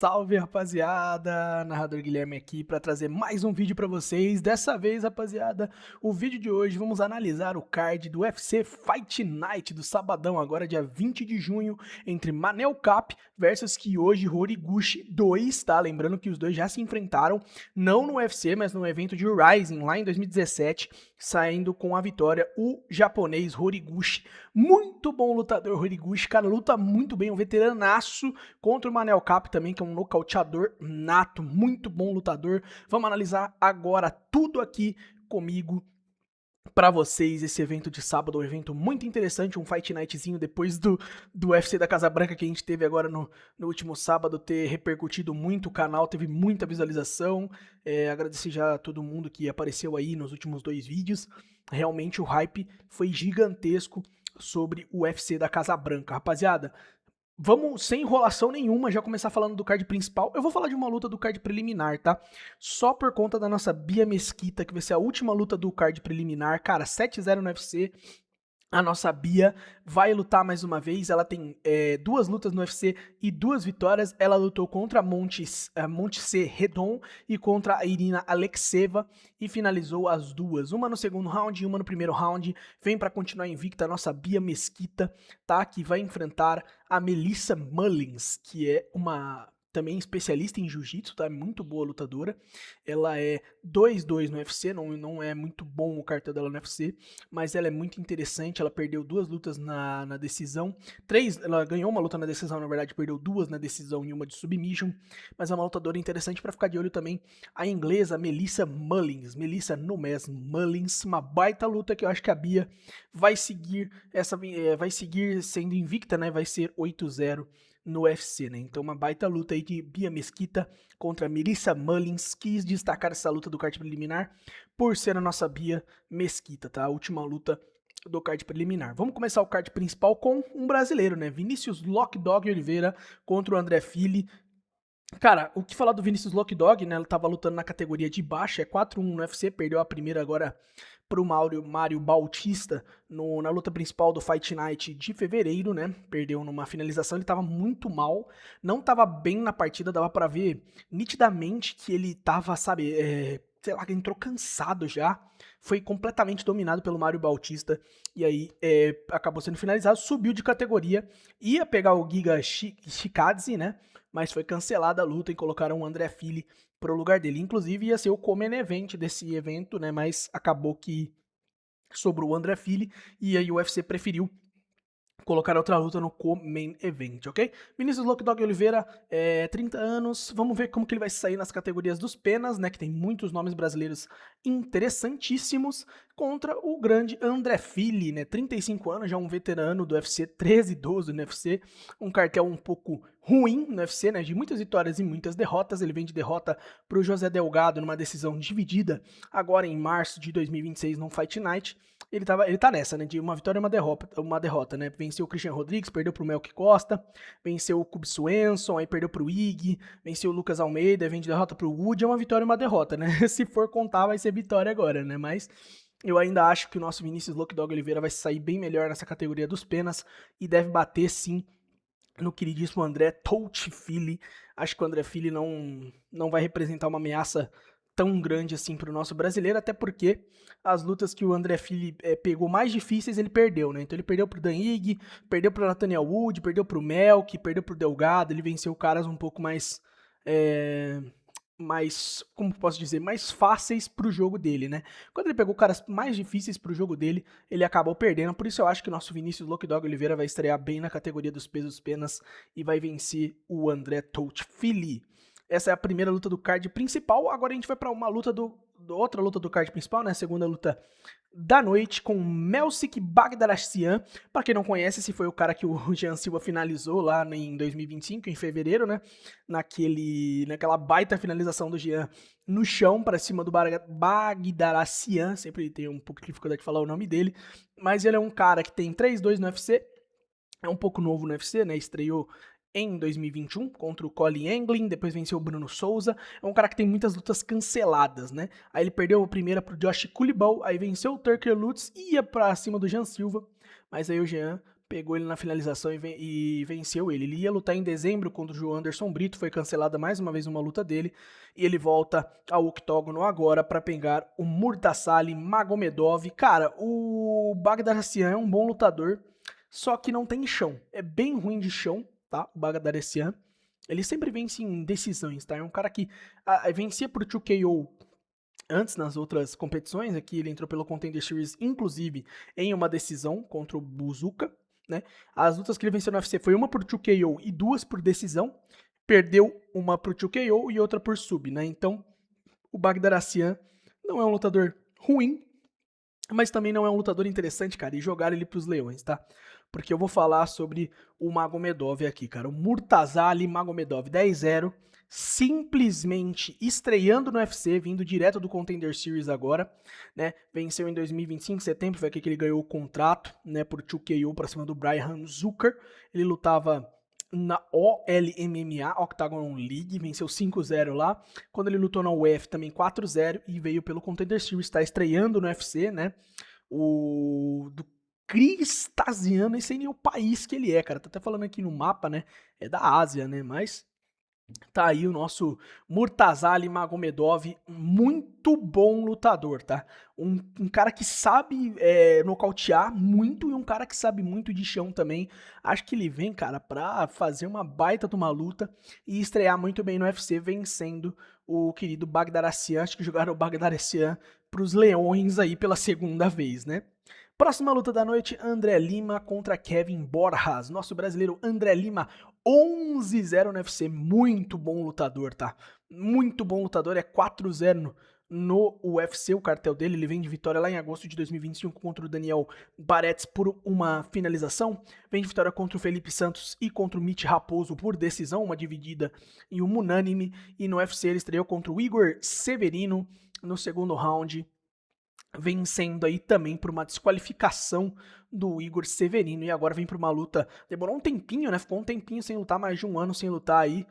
Salve, rapaziada! Narrador Guilherme aqui para trazer mais um vídeo para vocês. Dessa vez, rapaziada, o vídeo de hoje vamos analisar o card do UFC Fight Night do sabadão, agora dia 20 de junho, entre Manel Kape versus Kyoji Horiguchi 2, tá? Lembrando que os dois já se enfrentaram, não no UFC, mas no evento de Rising lá em 2017, saindo com a vitória o japonês Horiguchi. Muito bom lutador Horiguchi, cara, luta muito bem, um veteranaço contra o Manel Kape também, que é um nocauteador nato, muito bom lutador. Vamos analisar agora tudo aqui comigo para vocês, esse evento de sábado, um evento muito interessante, um Fight Nightzinho depois do UFC da Casa Branca que a gente teve agora no último sábado, ter repercutido muito, o canal teve muita visualização, agradecer já a todo mundo que apareceu aí nos últimos dois vídeos, realmente o hype foi gigantesco sobre o UFC da Casa Branca, rapaziada. Vamos, sem enrolação nenhuma, já começar falando do card principal. Eu vou falar de uma luta do card preliminar, tá? Só por conta da nossa Bia Mesquita, que vai ser a última luta do card preliminar. Cara, 7-0 no UFC. A nossa Bia vai lutar mais uma vez. Ela tem duas lutas no UFC e duas vitórias. Ela lutou contra a Montse Redon e contra a Irina Alexeva e finalizou as duas. Uma no segundo round e uma no primeiro round. Vem para continuar invicta a nossa Bia Mesquita, tá? Que vai enfrentar a Melissa Mullins, que é uma também especialista em jiu-jitsu, tá? Muito boa lutadora. Ela é 2-2 no UFC, não é muito bom o cartel dela no UFC, mas ela é muito interessante. Ela perdeu duas lutas na decisão. Ela ganhou uma luta na decisão, na verdade, perdeu duas na decisão e uma de submission, mas é uma lutadora interessante para ficar de olho também. A inglesa Melissa Mullins, Melissa Numes Mullins, uma baita luta que eu acho que a Bia vai seguir vai seguir sendo invicta, né? Vai ser 8-0 no UFC, né? Então uma baita luta aí de Bia Mesquita contra Melissa Mullins. Quis destacar essa luta do card preliminar por ser a nossa Bia Mesquita, tá? A última luta do card preliminar. Vamos começar o card principal com um brasileiro, né? Vinícius Lockdog Oliveira contra o André Fili. Cara, o que falar do Vinícius Lockdog, né? Ele tava lutando na categoria de baixa, é 4-1 no UFC, perdeu a primeira agora pro Mário Bautista na luta principal do Fight Night de fevereiro, né? Perdeu numa finalização, ele tava muito mal, não tava bem na partida, dava pra ver nitidamente que ele tava, sabe, sei lá, entrou cansado já, foi completamente dominado pelo Mário Bautista, e aí acabou sendo finalizado, subiu de categoria, ia pegar o Giga Chikadze, né? Mas foi cancelada a luta e colocaram o André Fili pro lugar dele. Inclusive ia ser o co-main event desse evento, né? Mas acabou que sobrou o André Fili e aí o UFC preferiu colocar outra luta no co-main event, ok? Vinícius Lockdog Oliveira, 30 anos, vamos ver como que ele vai sair nas categorias dos penas, né, que tem muitos nomes brasileiros interessantíssimos, contra o grande André Fili, né, 35 anos, já um veterano do UFC, 13-12 no UFC, um cartel um pouco ruim no UFC, né, de muitas vitórias e muitas derrotas. Ele vem de derrota pro José Delgado numa decisão dividida, agora em março de 2026 num Fight Night. Ele tá nessa, né, de uma vitória e uma derrota, né, venceu o Christian Rodrigues, perdeu pro Melk Costa, venceu o Cub Swenson, aí perdeu pro Ig, venceu o Lucas Almeida, vem de derrota pro Wood, é uma vitória e uma derrota, né, se for contar vai ser vitória agora, né, mas eu ainda acho que o nosso Vinícius Lockdog Oliveira vai sair bem melhor nessa categoria dos penas e deve bater sim no queridíssimo André Touch Fili. Acho que o André Fili não vai representar uma ameaça tão grande assim para o nosso brasileiro, até porque as lutas que o André Fili pegou mais difíceis ele perdeu, né? Então ele perdeu pro Dan Ig, perdeu pro Nathaniel Wood, perdeu pro Melk, perdeu pro Delgado, ele venceu caras um pouco mais, como posso dizer, mais fáceis pro jogo dele, né? Quando ele pegou caras mais difíceis pro jogo dele, ele acabou perdendo, por isso eu acho que o nosso Vinícius Lockdog Oliveira vai estrear bem na categoria dos pesos penas e vai vencer o André Touch Fili. Essa é a primeira luta do card principal. Agora a gente vai para uma luta outra luta do card principal, né? A segunda luta da noite com Melsik Bagdasaryan. Para quem não conhece, esse foi o cara que o Jean Silva finalizou lá em 2025, em fevereiro, né? Naquela baita finalização do Jean no chão para cima do Bagdasaryan. Sempre tem um pouco de dificuldade de falar o nome dele, mas ele é um cara que tem 3-2 no UFC. É um pouco novo no UFC, né? Estreou em 2021 contra o Colin Anglin, depois venceu o Bruno Souza. É um cara que tem muitas lutas canceladas, né? Aí ele perdeu a primeira pro Josh Culibao, aí venceu o Turker Lutz e ia pra cima do Jean Silva, mas aí o Jean pegou ele na finalização e venceu ele. Ele ia lutar em dezembro contra o João Anderson Brito, foi cancelada mais uma vez uma luta dele, e ele volta ao octógono agora para pegar o Murtasali Magomedov. Cara, o Bagdasaryan é um bom lutador, só que não tem chão. É bem ruim de chão, tá? O Bagdasaryan. Ele sempre vence em decisões, tá? É um cara que vencia por 2KO antes nas outras competições. Aqui ele entrou pelo Contender Series, inclusive em uma decisão contra o Buzuka, né? As lutas que ele venceu no UFC foi uma por 2KO e duas por decisão. Perdeu uma por 2KO e outra por sub, né? Então, o Bagdasaryan não é um lutador ruim, mas também não é um lutador interessante, cara, e jogar ele pros leões, tá? Porque eu vou falar sobre o Magomedov aqui, cara. O Murtasali Magomedov, 10-0, simplesmente estreando no UFC, vindo direto do Contender Series agora, né? Venceu em 2025, em setembro, foi aqui que ele ganhou o contrato, né, por 2KO pra cima do Brian Zucker. Ele lutava na OLMMA, Octagon League, venceu 5-0 lá. Quando ele lutou na UF também 4-0 e veio pelo Contender Series, está estreando no UFC, né? O do Cristasiano, nem sei nem o país que ele é, cara. Tá até falando aqui no mapa, né? É da Ásia, né? Mas tá aí o nosso Murtasali Magomedov, muito bom lutador, tá? Um cara que sabe nocautear muito e um cara que sabe muito de chão também. Acho que ele vem, cara, pra fazer uma baita de uma luta e estrear muito bem no UFC, vencendo o querido Bagdasaryan. Acho que jogaram o Bagdasaryan pros leões aí pela segunda vez, né? Próxima luta da noite, André Lima contra Kevin Borjas. Nosso brasileiro André Lima, 11-0 no UFC, muito bom lutador, tá? Muito bom lutador, é 4-0 no UFC, o cartel dele. Ele vem de vitória lá em agosto de 2025 contra o Daniel Baretz por uma finalização. Vem de vitória contra o Felipe Santos e contra o Mitch Raposo por decisão, uma dividida e uma unânime. E no UFC ele estreou contra o Igor Severino no segundo round, vencendo aí também por uma desqualificação do Igor Severino, e agora vem para uma luta, demorou um tempinho, né, ficou um tempinho sem lutar, mais de um ano sem lutar aí,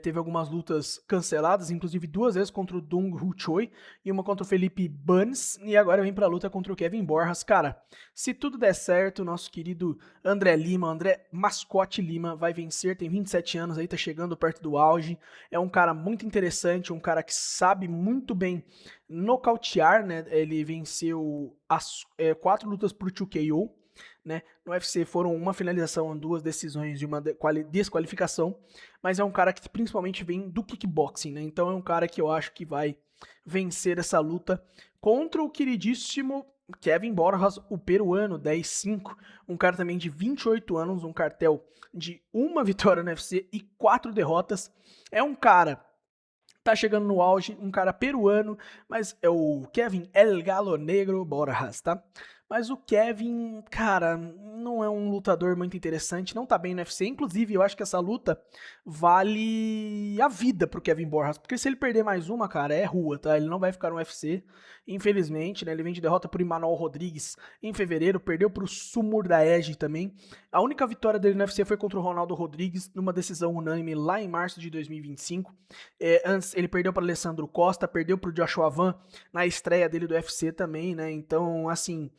teve algumas lutas canceladas, inclusive 2 vezes contra o Dong Hu Choi e uma contra o Felipe Burns, e agora vem pra luta contra o Kevin Borjas. Cara, se tudo der certo, nosso querido André Lima, André Mascote Lima, vai vencer, tem 27 anos aí, tá chegando perto do auge, é um cara muito interessante, um cara que sabe muito bem nocautear, né, ele venceu as 4 lutas por 2KO, né? No UFC foram uma finalização, 2 decisões e uma desqualificação, mas é um cara que principalmente vem do kickboxing, né? Então é um cara que eu acho que vai vencer essa luta contra o queridíssimo Kevin Borjas, o peruano, 10-5, um cara também de 28 anos, um cartel de uma vitória no UFC e 4 derrotas. É um cara tá chegando no auge, um cara peruano, mas é o Kevin El Galo Negro Borjas, tá? Mas o Kevin, cara, não é um lutador muito interessante, não tá bem no UFC. Inclusive, eu acho que essa luta vale a vida pro Kevin Borjas, porque se ele perder mais uma, cara, é rua, tá? Ele não vai ficar no UFC, infelizmente, né? Ele vem de derrota pro Emmanuel Rodrigues em fevereiro, perdeu pro Sumur Daege também. A única vitória dele no UFC foi contra o Ronaldo Rodrigues, numa decisão unânime lá em março de 2025. Antes, ele perdeu para Alessandro Costa, perdeu pro Joshua Van na estreia dele do UFC também, né? Então, assim,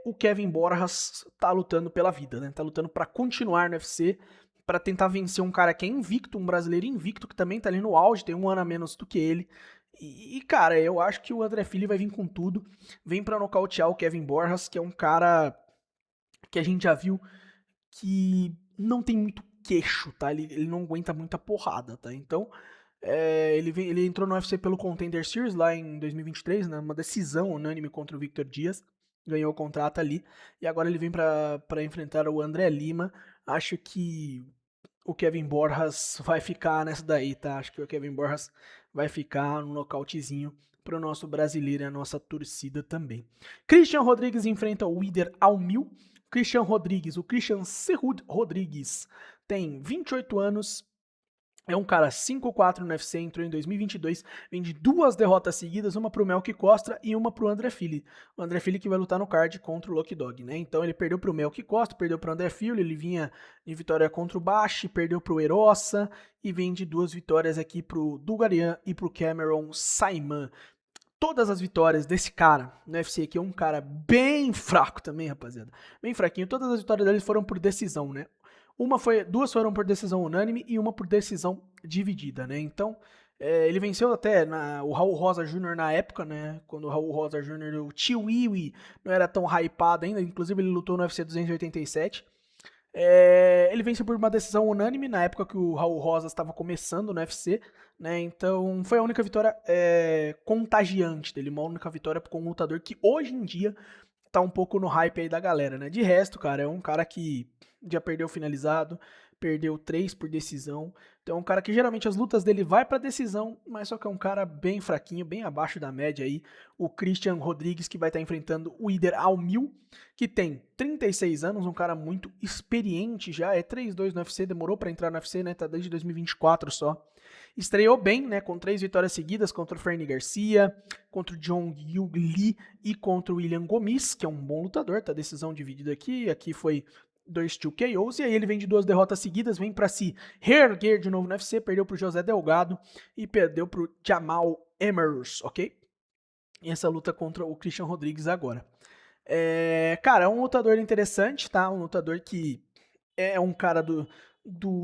o Kevin Borjas tá lutando pela vida, né? Tá lutando para continuar no UFC, para tentar vencer um cara que é invicto, um brasileiro invicto, que também tá ali no auge, tem um ano a menos do que ele. E cara, eu acho que o André Fili vai vir com tudo, vem para nocautear o Kevin Borjas, que é um cara que a gente já viu que não tem muito queixo, tá? Ele não aguenta muita porrada, tá? Então, ele entrou no UFC pelo Contender Series lá em 2023, né? Uma decisão unânime contra o Victor Dias, ganhou o contrato ali, e agora ele vem para enfrentar o André Lima. Acho que o Kevin Borjas vai ficar nessa daí, tá? Acho que o Kevin Borjas vai ficar no nocautezinho pro nosso brasileiro e a nossa torcida também. Christian Rodrigues enfrenta o Wider Almil. Christian Rodrigues, o Christian Serrud Rodrigues, tem 28 anos, é um cara 5-4 no UFC, entrou em 2022, vem de 2 derrotas seguidas, uma pro Melk Costa e uma pro André Fili. O André Fili que vai lutar no card contra o Lucky Dog, né? Então ele perdeu pro Melk Costa, perdeu pro André Fili, ele vinha de vitória contra o Bashi, perdeu pro Erossa e vem de 2 vitórias aqui pro Dugarian e pro Cameron Saiman. todas as vitórias desse cara no UFC, que é um cara bem fraco também, rapaziada, bem fraquinho, todas as vitórias dele foram por decisão, né? Duas foram por decisão unânime e uma por decisão dividida, né? Então, ele venceu até o Raul Rosa Jr. na época, né? Quando o Raul Rosa Jr., o Chiwiwi, não era tão hypado ainda, inclusive ele lutou no UFC 287. Ele venceu por uma decisão unânime na época que o Raul Rosa estava começando no UFC, né? Então foi a única vitória contagiante dele, uma única vitória com um lutador que hoje em dia tá um pouco no hype aí da galera, né? De resto, cara, é um cara que já perdeu finalizado, perdeu 3 por decisão. Então é um cara que geralmente as lutas dele vai pra decisão, mas só que é um cara bem fraquinho, bem abaixo da média aí. O Christian Rodrigues, que vai estar enfrentando o Ider Almil, que tem 36 anos, um cara muito experiente já, é 3-2 no UFC, demorou pra entrar no UFC, né? Tá desde 2024 só. Estreou bem, né, com 3 vitórias seguidas contra o Fernie Garcia, contra o John Yu Lee e contra o William Gomis, que é um bom lutador, tá decisão dividida aqui foi 2 KOs, e aí ele vem de 2 derrotas seguidas, vem pra se reerguer de novo no UFC, perdeu pro José Delgado e perdeu pro Jamal Emmers, ok? E essa luta contra o Christian Rodrigues agora. Cara, é um lutador interessante, tá? Um lutador que é um cara do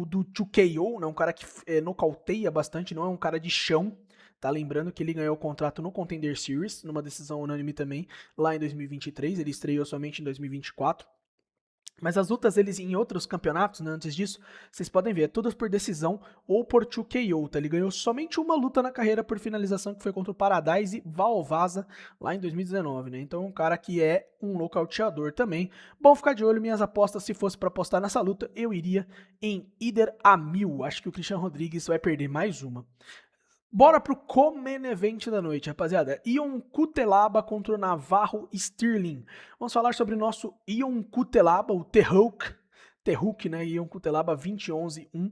2KO, né? Um cara que nocauteia bastante, não é um cara de chão. Tá lembrando que ele ganhou o contrato no Contender Series, numa decisão unânime também, lá em 2023. Ele estreou somente em 2024. Mas as lutas deles em outros campeonatos, né, antes disso, vocês podem ver, é todas por decisão ou por 2KO, tá? Ele ganhou somente uma luta na carreira por finalização, que foi contra o Paradise Valvaza, lá em 2019, né? Então é um cara que é um nocauteador também. Bom ficar de olho, minhas apostas, se fosse para apostar nessa luta, eu iria em Ider Amil. Acho que o Christian Rodrigues vai perder mais uma. Bora pro co-main event da noite, rapaziada. Ion Cutelaba contra o Navarro Sterling. Vamos falar sobre o nosso Ion Cutelaba, o Terruk, né? Ion Cutelaba 20-11-1.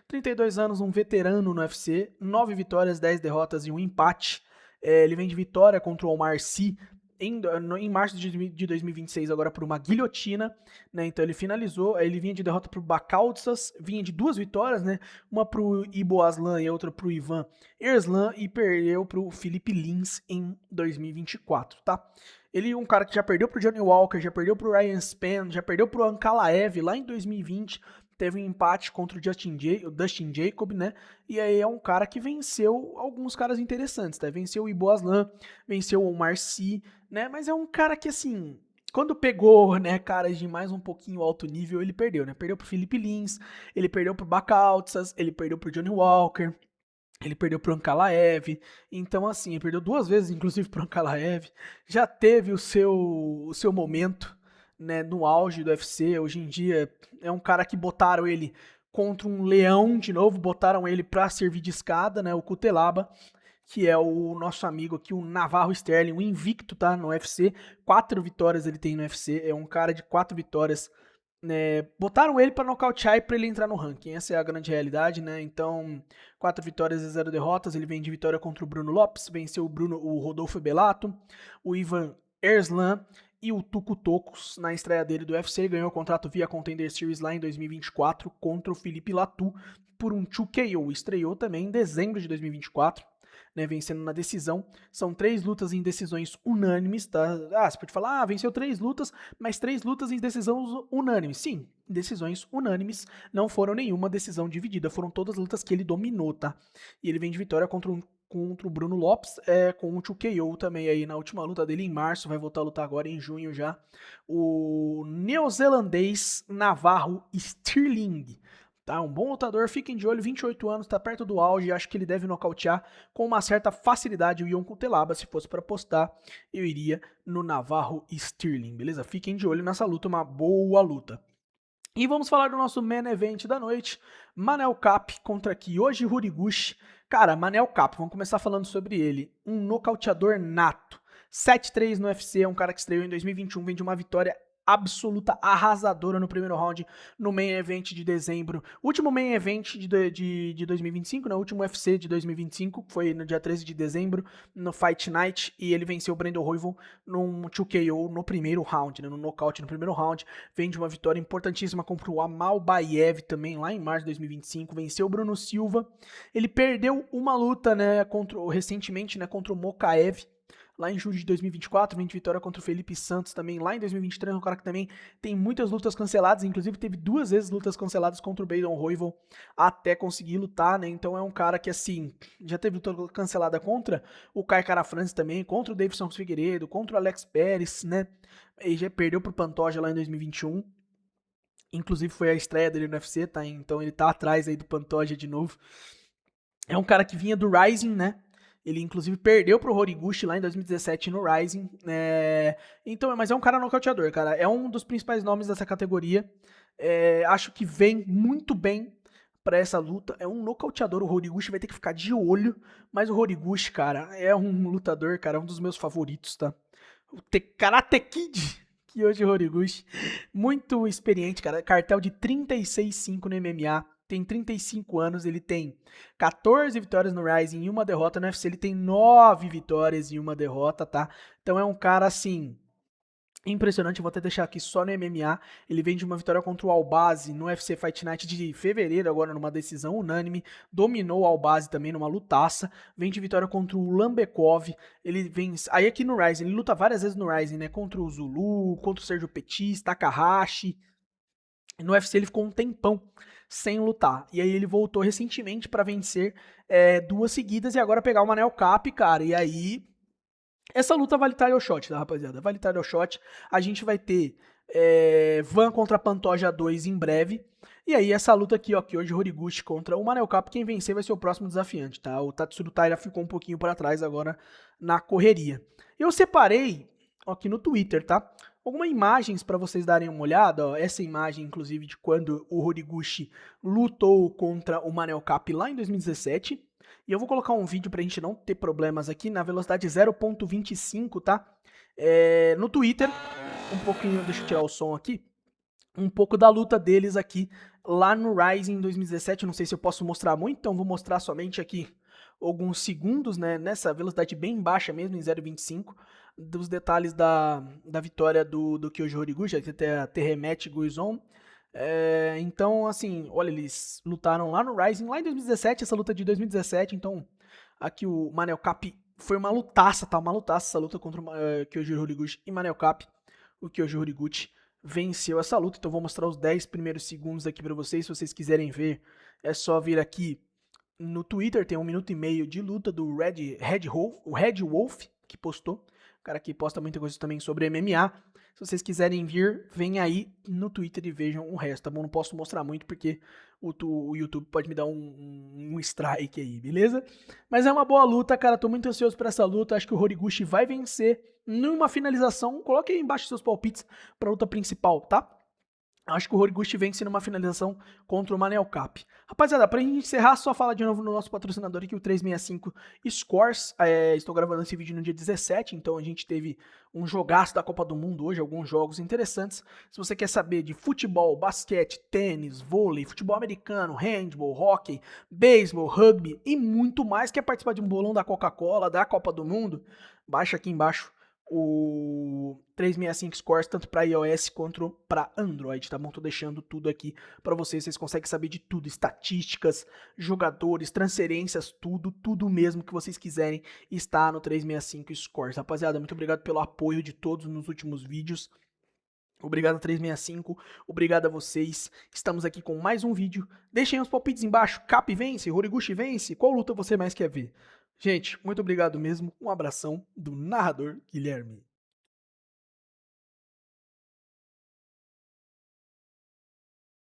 32 anos, um veterano no UFC. 9 vitórias, 10 derrotas e um empate. Ele vem de vitória contra o Omar Sy em março de 2026, agora por uma guilhotina, né? Então ele finalizou, ele vinha de derrota pro Bakautsas, vinha de 2 vitórias, né? Uma pro Ibo Aslan e outra pro Ivan Erslan, e perdeu pro Felipe Lins em 2024, tá? Ele é um cara que já perdeu pro Johnny Walker, já perdeu pro Ryan Spann, já perdeu pro Ankalaev lá em 2020, teve um empate contra o Dustin Jacob, né? E aí é um cara que venceu alguns caras interessantes, tá? Venceu o Ibo Aslan, venceu o Omar Sy, né? Mas é um cara que, assim, quando pegou, né, caras de mais um pouquinho alto nível, ele perdeu, né? Perdeu pro Felipe Lins, ele perdeu pro Bakautsas, ele perdeu pro Johnny Walker, ele perdeu pro Ankalaev. Então, assim, ele perdeu 2 vezes, inclusive pro Ankalaev. Já teve o seu momento, né, no auge do UFC. Hoje em dia é um cara que botaram ele contra um leão de novo, botaram ele pra servir de escada, né, o Cutelaba, que é o nosso amigo aqui, o Navarro Sterling, o invicto, tá, no UFC. 4 vitórias ele tem no UFC, é um cara de 4 vitórias, né, botaram ele pra nocautear e pra ele entrar no ranking, essa é a grande realidade, né? Então 4 vitórias e 0 derrotas, ele vem de vitória contra o Bruno Lopes, venceu o Rodolfo Bellato, o Ivan Erslan e o Tuco Tocos na estreia dele do UFC, ganhou o contrato via Contender Series lá em 2024 contra o Felipe Latu por um 2KO, estreou também em dezembro de 2024, né, vencendo na decisão. São 3 lutas em decisões unânimes, tá? Você pode falar, venceu 3 lutas, mas 3 lutas em decisões unânimes. Sim, decisões unânimes, não foram nenhuma decisão dividida, foram todas lutas que ele dominou, tá? E ele vem de vitória contra o Bruno Lopes, com um 2KO também aí na última luta dele em março, vai voltar a lutar agora em junho já, o neozelandês Navarro Sterling. Tá, um bom lutador, fiquem de olho, 28 anos, tá perto do auge, acho que ele deve nocautear com uma certa facilidade o Ion Cutelaba. Se fosse para apostar, eu iria no Navarro Sterling, beleza? Fiquem de olho nessa luta, uma boa luta. E vamos falar do nosso main event da noite, Manel Kape contra Kyoji Horiguchi. Cara, Manel Kape, vamos começar falando sobre ele, um nocauteador nato. 7-3 no UFC, é um cara que estreou em 2021, vem de uma vitória absoluta, arrasadora no primeiro round, no main event de dezembro. O último main event de 2025, né? O último UFC de 2025, foi no dia 13 de dezembro, no Fight Night, e ele venceu o Brandon Royval num 2KO no primeiro round, né? No nocaute no primeiro round. Vem de uma vitória importantíssima contra o Amal Baiev também, lá em março de 2025. Venceu o Bruno Silva. Ele perdeu uma luta, né, recentemente, né, contra o Mokaev, lá em julho de 2024, vem de vitória contra o Felipe Santos também lá em 2023, um cara que também tem muitas lutas canceladas, inclusive teve 2 vezes lutas canceladas contra o Baden Royval até conseguir lutar, né? Então é um cara que, assim, já teve luta cancelada contra o Kai Kara-France também, contra o Davidson Figueiredo, contra o Alex Pérez, né? Ele já perdeu pro Pantoja lá em 2021. Inclusive foi a estreia dele no UFC, tá? Então ele tá atrás aí do Pantoja de novo. É um cara que vinha do Rising, né? Ele inclusive perdeu pro Horiguchi lá em 2017 no Rising. Então, mas é um cara nocauteador, cara. É um dos principais nomes dessa categoria. Acho que vem muito bem pra essa luta. É um nocauteador. O Horiguchi vai ter que ficar de olho. Mas o Horiguchi, cara, é um lutador, cara, um dos meus favoritos, tá? O Karate Kid, que hoje é o Horiguchi. Muito experiente, cara. Cartel de 36-5 no MMA. Tem 35 anos, ele tem 14 vitórias no Rising e 1 derrota. No UFC ele tem 9 vitórias e 1 derrota, tá? Então é um cara, assim, impressionante. Eu vou até deixar aqui só no MMA. Ele vem de uma vitória contra o Albazi no UFC Fight Night de fevereiro, agora numa decisão unânime. Dominou o Albazi também numa lutaça. Vem de vitória contra o Lambekov. Ele vem... Aí aqui no Rising, ele luta várias vezes no Rising, né? Contra o Zulu, contra o Sergio Pettis, Takahashi. No UFC ele ficou um tempão sem lutar. E aí ele voltou recentemente pra vencer 2 seguidas e agora pegar o Manel Kape, cara. E aí essa luta vale title shot, tá, rapaziada? Vale title shot. A gente vai ter Van contra Pantoja 2 em breve. E aí essa luta aqui, ó, que hoje Horiguchi contra o Manel Kape, quem vencer vai ser o próximo desafiante, tá? O Tatsuro Taira ficou um pouquinho para trás agora na correria. Eu separei aqui no Twitter, tá? Algumas imagens para vocês darem uma olhada, ó. Essa imagem, inclusive, de quando o Horiguchi lutou contra o Manel Kape lá em 2017. E eu vou colocar um vídeo pra gente não ter problemas aqui na velocidade 0.25, tá? No Twitter, um pouquinho, deixa eu tirar o som aqui, um pouco da luta deles aqui lá no Rising em 2017. Não sei se eu posso mostrar muito, então vou mostrar somente aqui alguns segundos, né, nessa velocidade bem baixa mesmo, em 0.25, dos detalhes da vitória do Kyoji Horiguchi, até a Terremet Guizon. Então, assim, olha, eles lutaram lá no Rising, lá em 2017, essa luta de 2017, então aqui o Manel Kape foi uma lutaça, tá? Uma lutaça essa luta contra o Kyoji Horiguchi e Manel Kape. O Kyoji Horiguchi venceu essa luta, então vou mostrar os 10 primeiros segundos aqui pra vocês, se vocês quiserem ver, é só vir aqui no Twitter, tem 1 minuto e meio de luta do o Red Wolf, que postou, o cara que posta muita coisa também sobre MMA. Se vocês quiserem vir, vem aí no Twitter e vejam o resto, tá bom? Não posso mostrar muito porque o YouTube pode me dar um strike aí, beleza? Mas é uma boa luta, cara, tô muito ansioso por essa luta, acho que o Horiguchi vai vencer numa finalização. Coloque aí embaixo seus palpites pra luta principal, tá? Acho que o Horiguchi vence numa finalização contra o Manel Kape. Rapaziada, pra gente encerrar, só falar de novo no nosso patrocinador aqui, o 365 Scores. Estou gravando esse vídeo no dia 17, então a gente teve um jogaço da Copa do Mundo hoje, alguns jogos interessantes. Se você quer saber de futebol, basquete, tênis, vôlei, futebol americano, handball, hockey, beisebol, rugby e muito mais, quer participar de um bolão da Coca-Cola, da Copa do Mundo, baixa aqui embaixo o 365 Scores, tanto para iOS quanto para Android, tá bom? Tô deixando tudo aqui para vocês conseguem saber de tudo, estatísticas, jogadores, transferências, tudo mesmo que vocês quiserem está no 365 Scores. Rapaziada, muito obrigado pelo apoio de todos nos últimos vídeos. Obrigado a 365, obrigado a vocês. Estamos aqui com mais um vídeo. Deixem os palpites embaixo. Kape vence, Horiguchi vence, qual luta você mais quer ver? Gente, muito obrigado mesmo. Um abração do narrador Guilherme.